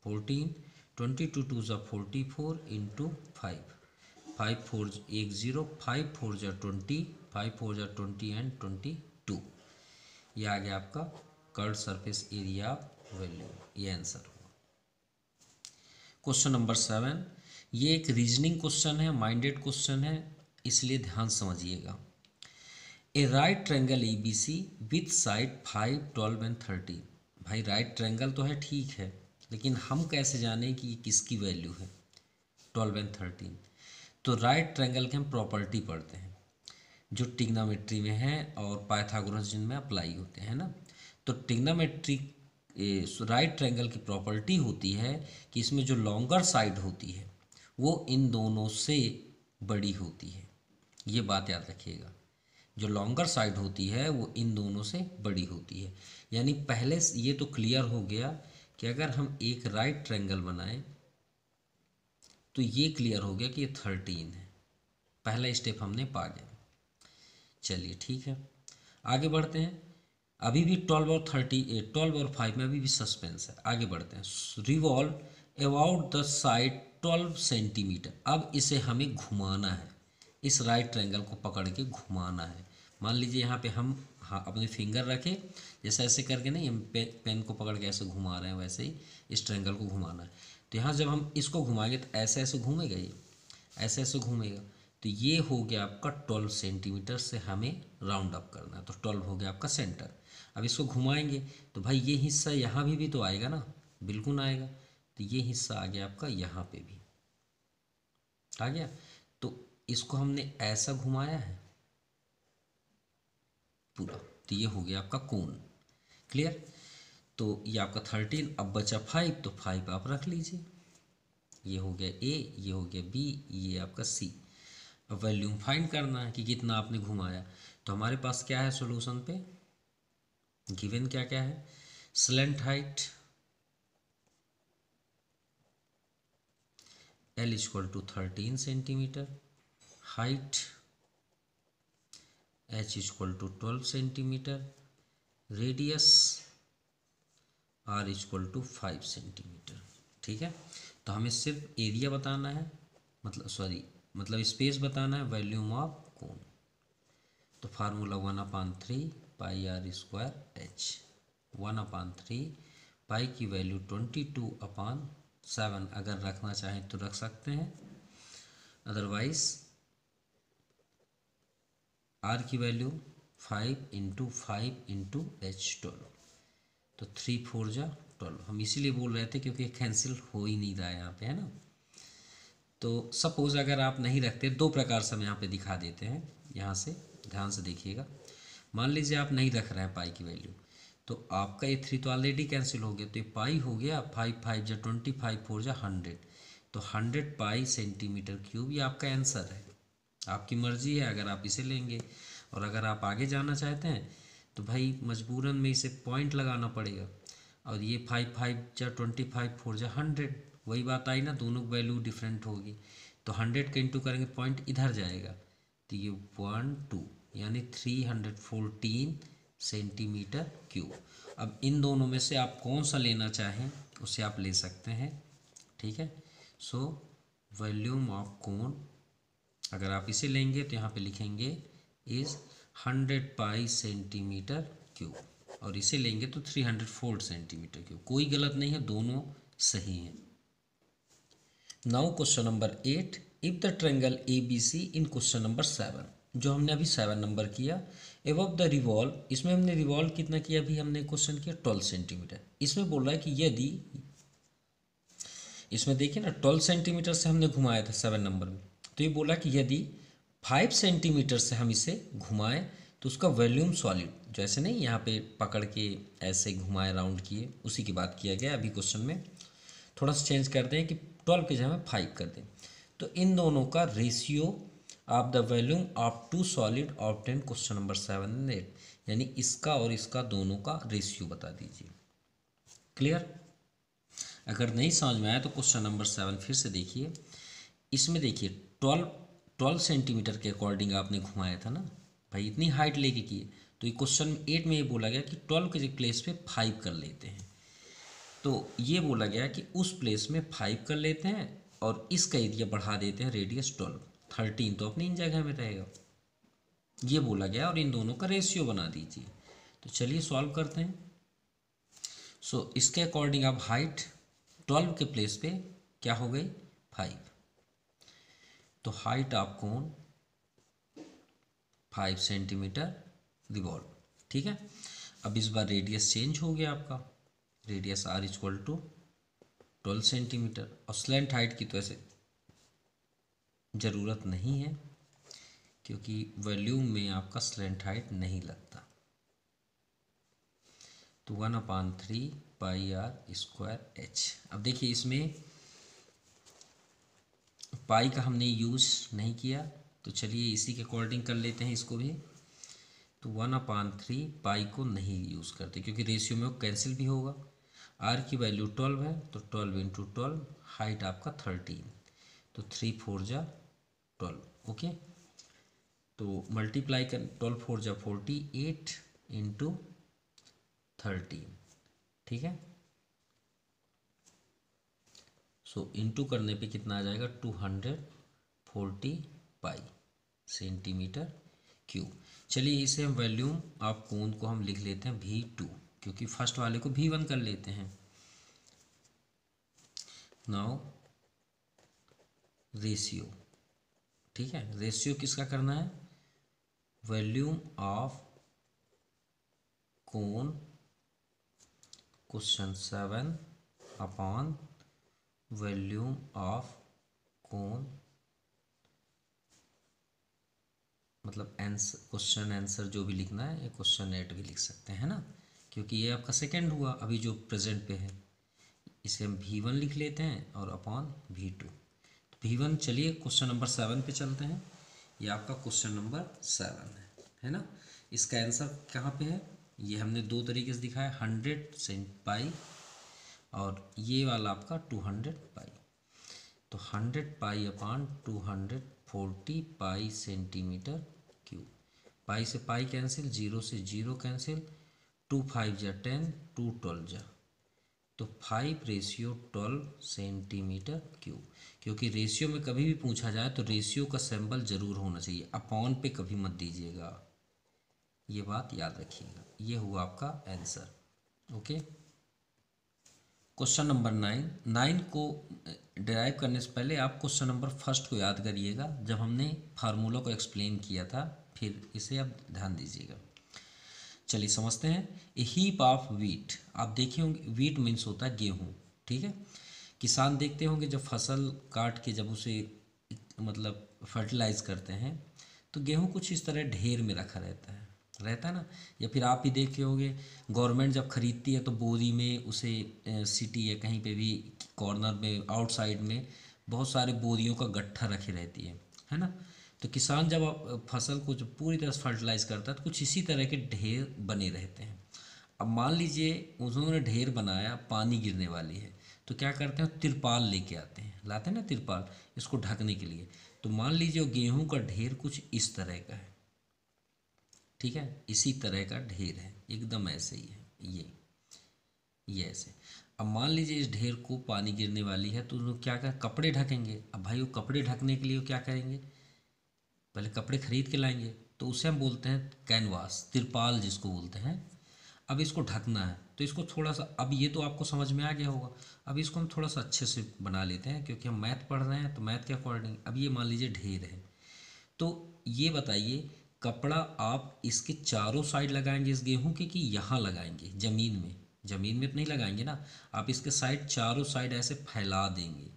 14, 22 2 ज़ा 44 इंटू 5, 5 4 1 0, 5 4 ज़ा 20, 5 4 ज़ा 20 एंड 22। ये आ गया आपका कर्ड सरफेस एरिया वैल्यू, ये आंसर हुआ। क्वेश्चन नंबर 7, ये एक रीजनिंग क्वेश्चन है, माइंडेड क्वेश्चन है, इसलिए ध्यान समझिएगा। A right triangle ABC with side 5 12 and 13। भाई राइट ट्रायंगल तो है, ठीक है, लेकिन हम कैसे जाने कि किसकी वैल्यू है 12 एंड 13? तो राइट ट्रायंगल के हम प्रॉपर्टी पढ़ते हैं, जो ट्रिग्नोमेट्री में है और पाइथागोरस जिनमें अप्लाई होते हैं ना। तो ट्रिग्नोमेट्री राइट ट्रायंगल की प्रॉपर्टी होती है कि इसमें जो लॉन्गर साइड होती है वो इन दोनों से बड़ी होती है। ये बात याद रखिएगा, जो लॉन्गर साइड होती है वो इन दोनों से बड़ी होती है। यानी पहले ये तो क्लियर हो गया कि अगर हम एक राइट ट्रायंगल बनाएं तो ये क्लियर हो गया कि ये 13 है, पहला स्टेप हमने पा गया। चलिए ठीक है, आगे बढ़ते हैं। अभी भी 12 और 5 में अभी भी सस्पेंस है, आगे बढ़ते हैं। Revolve about the side 12 centimetre. अब इसे हमें घुमाना है, इस राइट ट्रायंगल को पकड़ के घुमाना है। मान लीजिए यहाँ पे हम अपने फिंगर रखे, जैसे ऐसे करके नहीं, हम पेन को पकड़ के ऐसे घुमा रहे हैं, वैसे ही इस ट्रायंगल को घुमाना है। तो यहाँ जब हम इसको घुमाएंगे तो ऐसे ऐसे घूमेगा, ये ऐसे ऐसे घूमेगा। तो ये हो गया आपका 12 सेंटीमीटर से हमें राउंड अप करना है, तो 12 हो गया आपका सेंटर। अब इसको घुमाएंगे तो भाई ये हिस्सा यहाँ भी तो आएगा ना, बिल्कुल आएगा। तो ये हिस्सा आ गया आपका यहाँ पे भी आ गया। तो इसको हमने ऐसा घुमाया है पूरा, तो ये हो गया आपका कोण। क्लियर। तो ये आपका 13, अब बचा 5, तो 5 आप रख लीजिए। ये हो गया ए, ये हो गया बी, ये आपका सी। अब वॉल्यूम फाइंड करना है कि कितना आपने घुमाया। तो हमारे पास क्या है सॉल्यूशन पे, गिवन क्या क्या है, slant height L = 13 centimetre, height H = 12 centimetre, radius R = 5 centimetre. ठीक है। तो हमें सिर्फ एरिया बताना है, मतलब स्पेस बताना है, वॉल्यूम ऑफ कोन। तो formula 1/3 pi r square h। 1/3 pi की वैल्यू 22/7 अगर रखना चाहें तो रख सकते हैं, अदरवाइज r की वैल्यू 5 × 5 × h12, तो 3 4 जा 12। हम इसीलिए बोल रहे थे क्योंकि कैंसिल हो ही नहीं रहा है यहाँ पे, है ना। तो सपोज अगर आप नहीं रखते, दो प्रकार से हम यहाँ पे दिखा देते हैं, यहाँ से ध्यान से देखिएगा। मान लीजिए आप नहीं रख रहे हैं पाई की वैल्यू, तो आपका ये 3 तो ऑलरेडी कैंसिल हो गया, तो ये पाई हो गया 5 5 जा 20, 5 4 जा 100, तो 100 पाई सेंटीमीटर क्यूब ये आपका आंसर है। आपकी मर्जी है अगर आप इसे लेंगे, और अगर आप आगे जाना चाहते हैं तो भाई मजबूरन में इसे पॉइंट लगाना पड़ेगा। और ये 5 5 जा 20, 5 4 जा 100, वही बात आई ना, दोनों की वैल्यू डिफरेंट होगी। तो 100 का इंटू करेंगे पॉइंट इधर जाएगा, तो ये 1 2 यानी 314 सेंटीमीटर क्यूब। अब इन दोनों में से आप कौन सा लेना चाहें उसे आप ले सकते हैं। ठीक है। सो वॉल्यूम ऑफ कोन अगर आप इसे लेंगे तो यहाँ पे लिखेंगे इज़ 100 पाई सेंटीमीटर क्यूब, और इसे लेंगे तो 304 सेंटीमीटर क्यूब। कोई गलत नहीं है, दोनों सही हैं। Now question number 8, if the triangle ABC in question number 7, जो हमने अभी 7 नंबर किया, एबव द रिवॉल्व, इसमें हमने रिवॉल्व कितना किया, अभी हमने क्वेश्चन किया 12 सेंटीमीटर। इसमें बोल रहा है कि यदि, इसमें देखिए ना 12 सेंटीमीटर से हमने घुमाया था 7 नंबर में, तो ये बोला कि यदि 5 सेंटीमीटर से हम इसे घुमाएं तो उसका वॉल्यूम सॉलिड, जो ऐसे नहीं यहाँ पे पकड़ के ऐसे घुमाए राउंड किए, उसी की बात किया गया। अभी क्वेश्चन में थोड़ा सा चेंज करते हैं कि 12 की जगह 5 कर दें। तो इन दोनों का ratio of the volume of two solid obtain question number 7 and 8, यानी इसका और इसका दोनों का रेशियो बता दीजिए। क्लियर। अगर नहीं समझ में आया तो क्वेश्चन नंबर 7 फिर से देखिए। इसमें देखिए 12 सेंटीमीटर के अकॉर्डिंग आपने घुमाया था ना भाई, इतनी हाइट लेके किए। तो ये क्वेश्चन 8 में ये बोला गया कि 12 के प्लेस पे 5 कर लेते हैं। तो ये बोला गया कि उस प्लेस में 5 कर लेते हैं और इसका एरिया बढ़ा देते हैं, रेडियस 12, 13 तो अपनी इन जगह में रहेगा, ये बोला गया। और इन दोनों का रेशियो बना दीजिए। तो चलिए सॉल्व करते हैं। सो इसके अकॉर्डिंग अब हाइट 12 के प्लेस पे क्या हो गई 5, तो height of cone 5 centimetre revolve. ठीक है। अब इस बार रेडियस चेंज हो गया आपका, रेडियस R = 12 सेंटीमीटर, और स्लैंट हाइट की तो ऐसे ज़रूरत नहीं है क्योंकि वॉल्यूम में आपका स्लैंट हाइट नहीं लगता। तो 1/3 पाई R स्क्वायर H। अब देखिए इसमें पाई का हमने यूज़ नहीं किया, तो चलिए इसी के अकॉर्डिंग कर लेते हैं इसको भी। तो 1/3 पाई को नहीं यूज़ करते क्योंकि रेशियो में वो कैंसिल भी होगा। R की वैल्यू 12 है, तो 12 × 12, हाइट आपका 13, तो 3 4 जा 12। ओके। तो मल्टीप्लाई कर 12 4 जा 48 × 13। ठीक है। सो इंटू करने पे कितना आ जाएगा 240 पाई सेंटीमीटर क्यूब। चलिए इसे हम वॉल्यूम ऑफ कोन को हम लिख लेते हैं V2, क्योंकि फर्स्ट वाले को V1 कर लेते हैं। नाउ रेशियो, ठीक है, रेशियो किसका करना है, volume of cone question 7 upon volume of कोन, मतलब आंसर, क्वेश्चन आंसर जो भी लिखना है, ये क्वेश्चन एट भी लिख सकते हैं ना, क्योंकि ये आपका सेकंड हुआ अभी जो प्रेजेंट पे है। इसे हम V1 लिख लेते हैं और अपॉन V2। तो V1, चलिए क्वेश्चन नंबर 7 पे चलते हैं। ये आपका क्वेश्चन नंबर 7 है ना। इसका आंसर कहाँ पे है, ये हमने दो तरीके से दिखाया, 100 सेंट पाई और ये वाला आपका 200 पाई। तो 100 pi upon 240 pi centimetre cube. Pi से पाई कैंसिल, जीरो से जीरो कैंसिल, 2 5 जा 10, 2 12 जा, तो 5:12 सेंटीमीटर क्यूब। क्योंकि रेशियो में कभी भी पूछा जाए तो रेशियो का सिंबल जरूर होना चाहिए, अपॉन पे कभी मत दीजिएगा, ये बात याद रखिएगा। ये हुआ आपका आंसर। ओके, क्वेश्चन नंबर 9 को डिराइव करने से पहले आप क्वेश्चन नंबर फर्स्ट को याद करिएगा, जब हमने फार्मूला को एक्सप्लेन किया था, फिर इसे आप ध्यान दीजिएगा। चलिए समझते हैं। ए हीप ऑफ वीट, आप देखे होंगे वीट मीन्स होता है गेहूँ, ठीक है। किसान देखते होंगे जब फसल काट के जब उसे मतलब फर्टिलाइज करते हैं तो गेहूँ कुछ इस तरह ढेर में रखा रहता है ना। या फिर आप ही देखे होंगे गवर्नमेंट जब खरीदती है तो बोरी में उसे सिटी या कहीं पे भी कॉर्नर में आउटसाइड में बहुत सारे बोरियों का गट्ठा रखी रहती है ना। तो किसान जब फसल को जब पूरी तरह से फर्टिलाइज करता है तो कुछ इसी तरह के ढेर बने रहते हैं। अब मान लीजिए उन्होंने ढेर बनाया, पानी गिरने वाली है, तो क्या करते हैं, तिरपाल लेके आते हैं, लाते हैं ना तिरपाल, इसको ढकने के लिए। तो मान लीजिए गेहूं का ढेर कुछ इस तरह का है, ठीक है, इसी तरह का ढेर है, एकदम ऐसे ही है ये ऐसे। अब मान लीजिए इस ढेर को पानी गिरने वाली है तो उन्होंने क्या कर, कपड़े ढकेंगे। अब भाई वो कपड़े ढकने के लिए वो क्या करेंगे, पहले कपड़े खरीद के लाएंगे, तो उसे हम बोलते हैं कैनवास, तिरपाल जिसको बोलते हैं। अब इसको ढकना है तो इसको थोड़ा सा, अब ये तो आपको समझ में आ गया होगा, अब इसको हम थोड़ा सा अच्छे से बना लेते हैं क्योंकि हम मैथ पढ़ रहे हैं, तो मैथ के अकॉर्डिंग अब ये मान लीजिए ढेर है। तो ये बताइए, कपड़ा आप इसके चारों साइड लगाएंगे इस गेहूं के, कि यहाँ लगाएंगे ज़मीन में, ज़मीन में तो नहीं लगाएंगे ना, आप इसके साइड चारों साइड ऐसे फैला देंगे,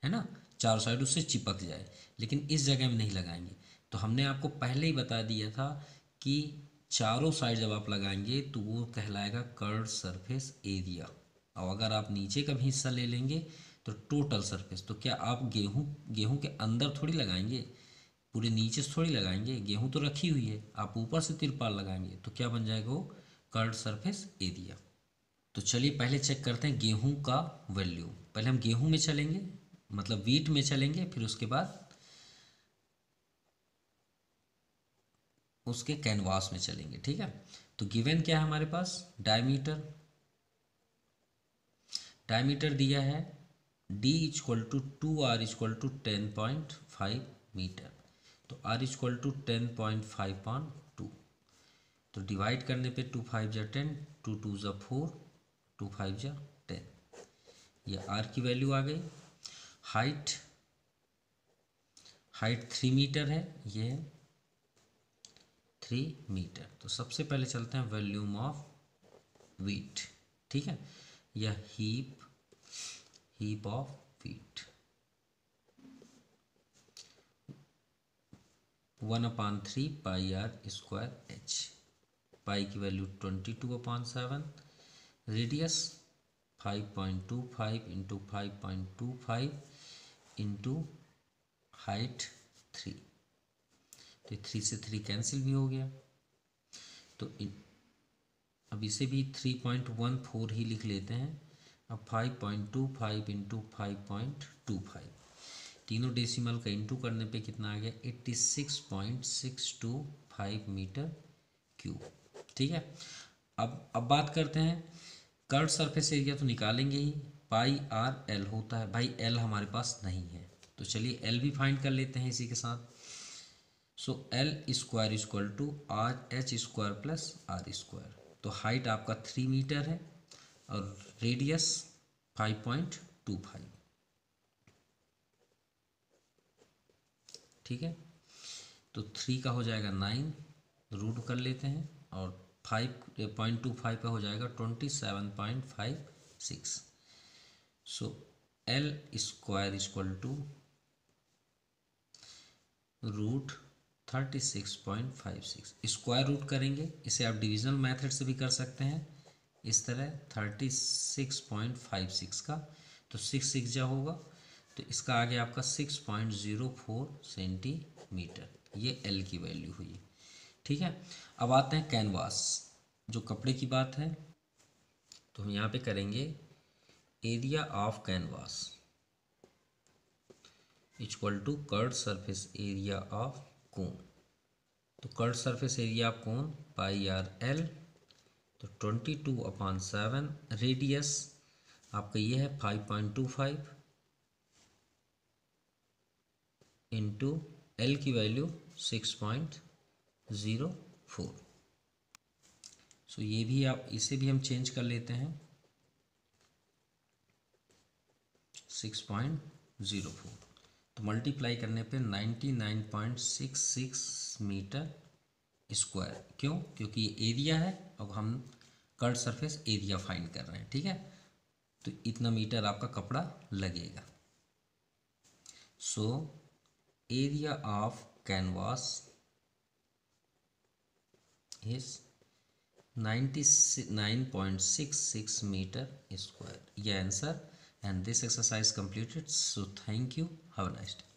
है ना, चारों साइड उससे चिपक जाए, लेकिन इस जगह में नहीं लगाएंगे। तो हमने आपको पहले ही बता दिया था कि चारों साइड जब आप लगाएंगे तो वो कहलाएगा कर्व्ड सरफेस एरिया। और अगर आप नीचे का भी हिस्सा ले लेंगे तो टोटल सरफेस। तो क्या आप गेहूं के अंदर थोड़ी लगाएंगे, पूरे नीचे से थोड़ी लगाएंगे, गेहूं तो रखी हुई है, आप ऊपर से तिरपाल लगाएंगे तो क्या बन जाएगा, वो कर्व्ड सरफेस एरिया। तो चलिए पहले चेक करते हैं गेहूं का वैल्यू। पहले हम गेहूं में चलेंगे, मतलब वीट में चलेंगे, फिर उसके बाद उसके कैनवास में चलेंगे, ठीक है। तो गिवन क्या है हमारे पास, डायमीटर दिया है d equal to 2r equal to 10.5 metre. तो r इक्वल टू 10.5/2, तो डिवाइड करने पे 2 5 जा 10, 2 2 जा 4, 2 5 जा 10, ये r की वैल्यू आ गई। हाइट 3 मीटर है, ये 3 मीटर। तो सबसे पहले चलते हैं वॉल्यूम ऑफ वीट, ठीक है, यह heap of wheat 1/3 pi are square H. Pi की value 22/7, radius 5.25 into 5.25 into height 3, तो 3 से 3 कैंसिल भी हो गया। तो अब इसे भी 3.14 ही लिख लेते हैं। अब 5.25 इंटू 5.25, तीनों डेसिमल का इंटू करने पे कितना आ गया, 86.625 मीटर क्यूब, ठीक है। अब बात करते हैं कर्व सरफेस एरिया, तो निकालेंगे ही, पाई आर एल होता है, भाई एल हमारे पास नहीं है, तो चलिए एल भी फाइंड कर लेते हैं इसी के साथ। सो L square equal to R H square plus R square. तो हाइट आपका 3 मीटर है और रेडियस 5.25। ठीक है। तो 3 का हो जाएगा 9, रूट कर लेते हैं, और 5.25 का हो जाएगा 27.56। So L square equal to root 36.56। Square root करेंगे, इसे आप डिविजनल मेथड से भी कर सकते हैं इस तरह 36.56 का, तो 6 6 जा होगा, तो इसका आगे आपका 6.04 सेंटीमीटर, ये L की वैल्यू हुई। ठीक है। अब आते हैं कैनवास, जो कपड़े की बात है, तो हम यहाँ पे करेंगे area of canvas equal to curved surface area of cone. तो curved surface area of cone pi R L, तो 22/7, रेडियस आपका ये है 5.25 इंटू एल की वैल्यू 6.04। सो ये भी आप, इसे भी हम चेंज कर लेते हैं 6.04, तो मल्टीप्लाई करने पे 99.66 मीटर स्क्वायर। क्यों? क्योंकि ये एरिया है, अब हम कर्व सरफेस एरिया फाइंड कर रहे हैं। ठीक है, तो इतना मीटर आपका कपड़ा लगेगा। So area of canvas is 99.66 meter square. Yeah, answer. And this exercise completed. So thank you. Have a nice day.